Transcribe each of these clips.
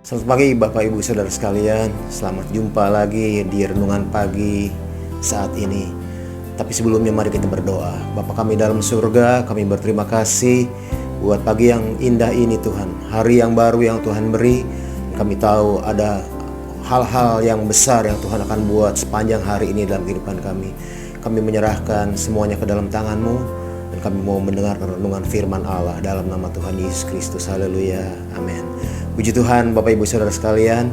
Selamat pagi Bapak Ibu Saudara sekalian. Selamat jumpa lagi di renungan pagi saat ini. Tapi sebelumnya mari kita berdoa. Bapa kami dalam surga, kami berterima kasih buat pagi yang indah ini Tuhan. Hari yang baru yang Tuhan beri. Kami tahu ada hal-hal yang besar yang Tuhan akan buat sepanjang hari ini dalam kehidupan kami. Kami menyerahkan semuanya ke dalam tangan-Mu, dan kami mau mendengar renungan firman Allah dalam nama Tuhan Yesus Kristus. Haleluya. Amin. Puji Tuhan Bapak Ibu Saudara sekalian.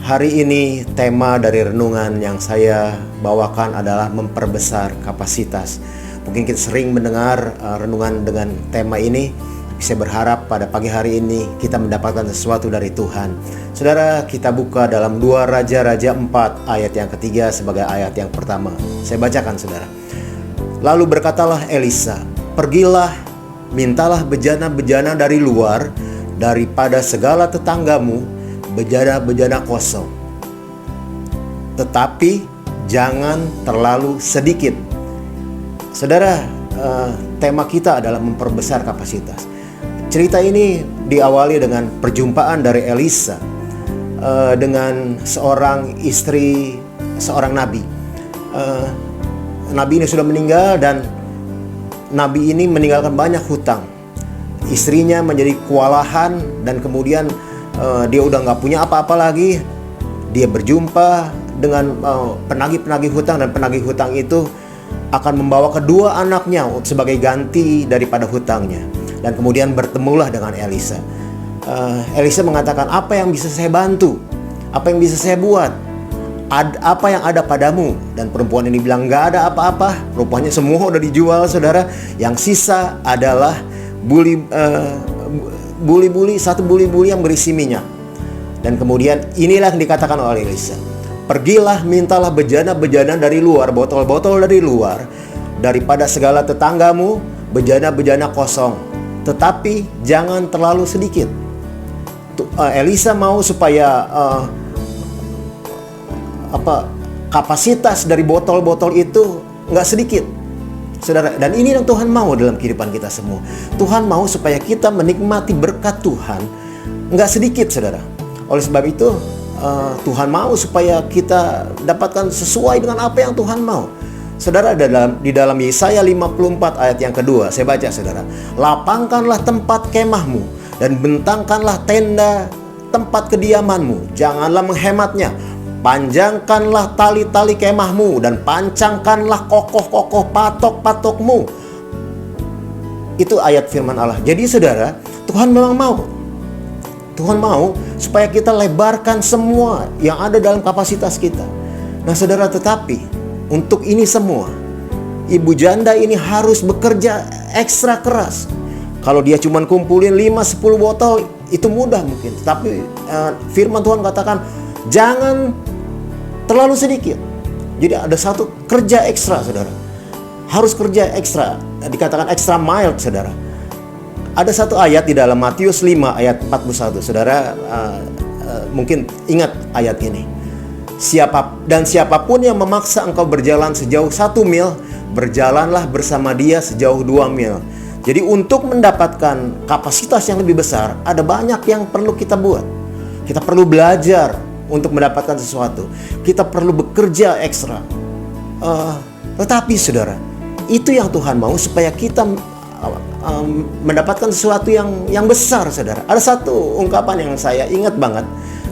Hari ini tema dari renungan yang saya bawakan adalah memperbesar kapasitas. Mungkin kita sering mendengar renungan dengan tema ini. Saya berharap pada pagi hari ini kita mendapatkan sesuatu dari Tuhan. Saudara, kita buka dalam 2 Raja-Raja 4 ayat yang ketiga sebagai ayat yang pertama. Saya bacakan saudara. Lalu berkatalah Elisa, "Pergilah, mintalah bejana-bejana dari luar, daripada segala tetanggamu, bejana-bejana kosong. Tetapi jangan terlalu sedikit." Saudara, tema kita adalah memperbesar kapasitas. Cerita ini diawali dengan perjumpaan dari Elisa dengan seorang istri seorang nabi. Nabi ini sudah meninggal dan nabi ini meninggalkan banyak hutang. Istrinya menjadi kewalahan dan kemudian dia udah nggak punya apa-apa lagi. Dia berjumpa dengan penagih-penagih hutang, dan penagih hutang itu akan membawa kedua anaknya sebagai ganti daripada hutangnya. Dan kemudian bertemulah dengan Elisa. Elisa mengatakan, "Apa yang bisa saya bantu? Apa yang bisa saya buat? Apa yang ada padamu?" Dan perempuan ini bilang, "Nggak ada apa-apa." Rupanya semua udah dijual saudara. Yang sisa adalah satu buli-buli yang berisi minyak. Dan kemudian inilah yang dikatakan oleh Elisa, "Pergilah, mintalah bejana-bejana dari luar, botol-botol dari luar, daripada segala tetanggamu, bejana-bejana kosong. Tetapi jangan terlalu sedikit." Elisa mau supaya kapasitas dari botol-botol itu nggak sedikit, saudara. Dan ini yang Tuhan mau dalam kehidupan kita semua. Tuhan mau supaya kita menikmati berkat Tuhan nggak sedikit, saudara. Oleh sebab itu Tuhan mau supaya kita dapatkan sesuai dengan apa yang Tuhan mau. Saudara, di dalam Yesaya 54 ayat yang kedua, saya baca saudara. "Lapangkanlah tempat kemahmu dan bentangkanlah tenda tempat kediamanmu. Janganlah menghematnya. Panjangkanlah tali-tali kemahmu dan pancangkanlah kokoh-kokoh patok-patokmu." Itu ayat firman Allah. Jadi saudara, Tuhan memang mau. Tuhan mau supaya kita lebarkan semua yang ada dalam kapasitas kita. Nah saudara, tetapi untuk ini semua, ibu janda ini harus bekerja ekstra keras. Kalau dia cuma kumpulin 5-10 botol, itu mudah mungkin. Tapi firman Tuhan katakan, jangan terlalu sedikit. Jadi ada satu kerja ekstra, saudara. Harus kerja ekstra. Dikatakan extra mile, saudara. Ada satu ayat di dalam Matius 5 ayat 41. Saudara mungkin ingat ayat ini. Siapapun yang memaksa engkau berjalan sejauh 1 mil, berjalanlah bersama dia sejauh 2 mil. Jadi untuk mendapatkan kapasitas yang lebih besar, ada banyak yang perlu kita buat. Kita perlu belajar untuk mendapatkan sesuatu. Kita perlu bekerja ekstra. Tetapi saudara, itu yang Tuhan mau supaya kita mendapatkan sesuatu yang besar, saudara. Ada satu ungkapan yang saya ingat banget.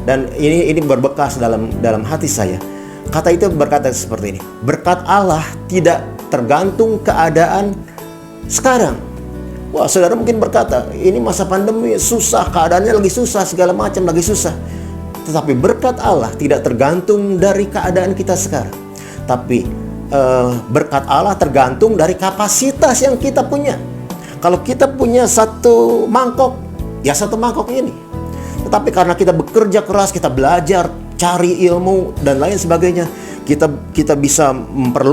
Dan ini berbekas dalam hati saya. Kata itu berkata seperti ini. Berkat Allah tidak tergantung keadaan sekarang. Wah, saudara mungkin berkata, ini masa pandemi susah, keadaannya lagi susah, segala macam lagi susah. Tetapi berkat Allah tidak tergantung dari keadaan kita sekarang. Tapi berkat Allah tergantung dari kapasitas yang kita punya. Kalau kita punya satu mangkok, ya satu mangkok ini. Tetapi karena kita bekerja keras, kita belajar, cari ilmu dan lain sebagainya, kita bisa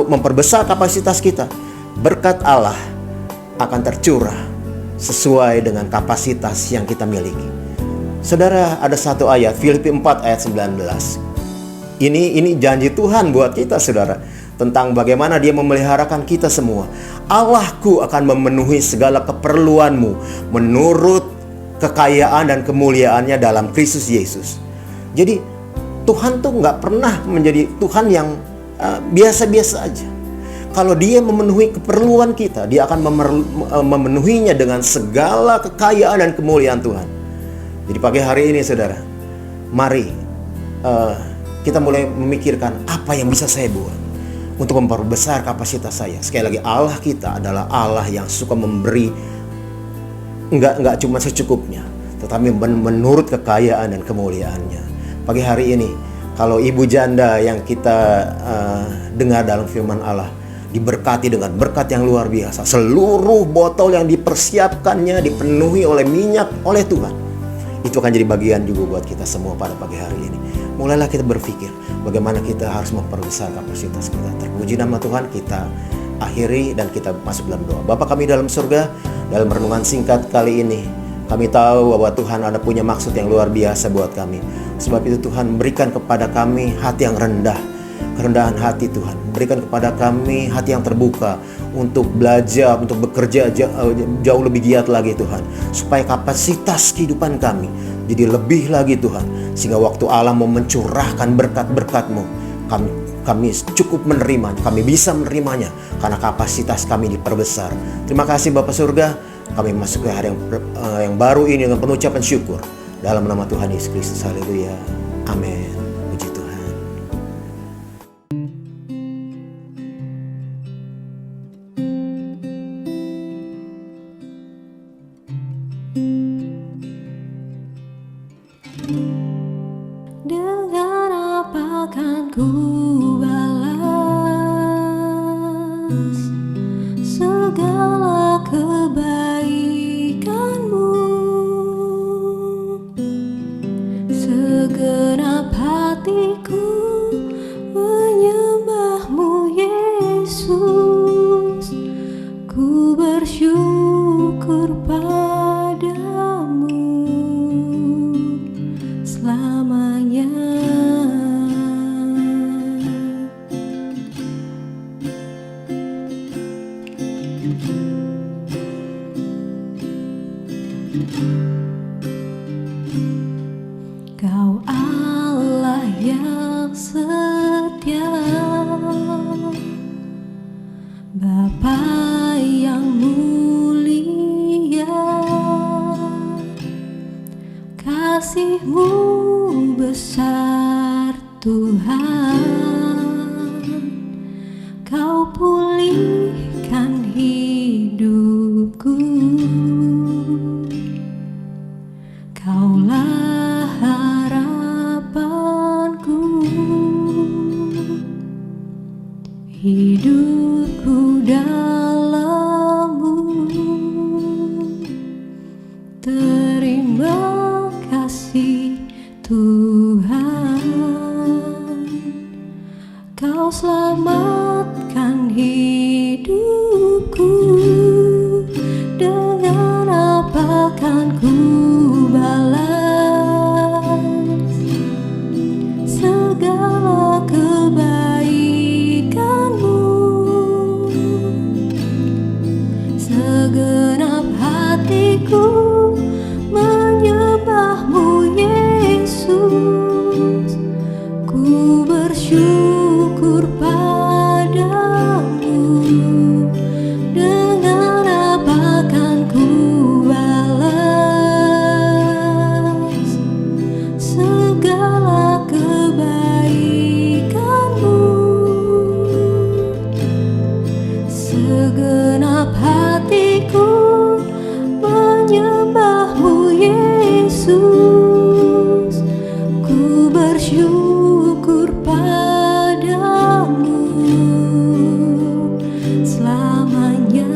memperbesar kapasitas kita. Berkat Allah akan tercurah sesuai dengan kapasitas yang kita miliki. Saudara, ada satu ayat, Filipi 4 ayat 19. Ini janji Tuhan buat kita, saudara, tentang bagaimana Dia memeliharakan kita semua. "Allahku akan memenuhi segala keperluanmu menurut kekayaan dan kemuliaannya dalam Kristus Yesus. Jadi Tuhan tuh nggak pernah menjadi Tuhan yang biasa-biasa aja. Kalau Dia memenuhi keperluan kita, Dia akan memenuhinya dengan segala kekayaan dan kemuliaan Tuhan. Jadi pagi hari ini saudara, mari kita mulai memikirkan apa yang bisa saya buat untuk memperbesar kapasitas saya. Sekali lagi, Allah kita adalah Allah yang suka memberi enggak cuma secukupnya, tetapi menurut kekayaan dan kemuliaannya. Pagi hari ini, kalau ibu janda yang kita dengar dalam firman Allah diberkati dengan berkat yang luar biasa, seluruh botol yang dipersiapkannya dipenuhi oleh minyak oleh Tuhan, itu akan jadi bagian juga buat kita semua pada pagi hari ini. Mulailah kita berpikir bagaimana kita harus memperbesar kapasitas kita. Terpuji nama Tuhan. Kita akhiri dan kita masuk dalam doa. Bapa kami dalam surga, dalam renungan singkat kali ini, kami tahu bahwa Tuhan ada punya maksud yang luar biasa buat kami. Sebab itu Tuhan, berikan kepada kami hati yang rendah, kerendahan hati Tuhan. Berikan kepada kami hati yang terbuka untuk belajar, untuk bekerja jauh lebih giat lagi Tuhan. Supaya kapasitas kehidupan kami jadi lebih lagi Tuhan. Sehingga waktu Allah mau mencurahkan berkat-berkat-Mu, kami cukup menerimanya, kami bisa menerimanya karena kapasitas kami diperbesar. Terima kasih Bapa Surga, kami masuk ke hari yang baru ini dengan penuh ucapan syukur. Dalam nama Tuhan Yesus Kristus, haleluya, amin. Puji Tuhan. Dengan apa kan ku balas segala kebaikan-Mu? Segenap hatiku menyembah-Mu Yesus, ku bersyukur padamu selamanya. Kau Allah yang setia, Bapa yang mulia, kasih-Mu besar Tuhan. Kau pulihkan hidupku, Kaulah harapanku, hidupku dalam-Mu. Terima kasih Tuhan, Kau selamatkan hidupku. Dengan apa kan ku balas segala kebaikan-Mu? Segenap hatiku menyembah-Mu Yesus, ku bersyukur padamu. Dengan apa kan ku balas segala kebaikan-Mu? Segenap hatiku menyembah-Mu Yesus, ku bersyukur padamu selamanya.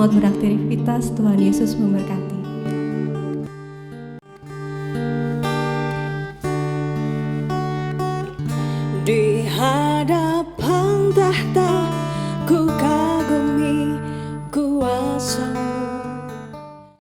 Selamat beraktivitas, Tuhan Yesus memberkati. Di hadapan tahta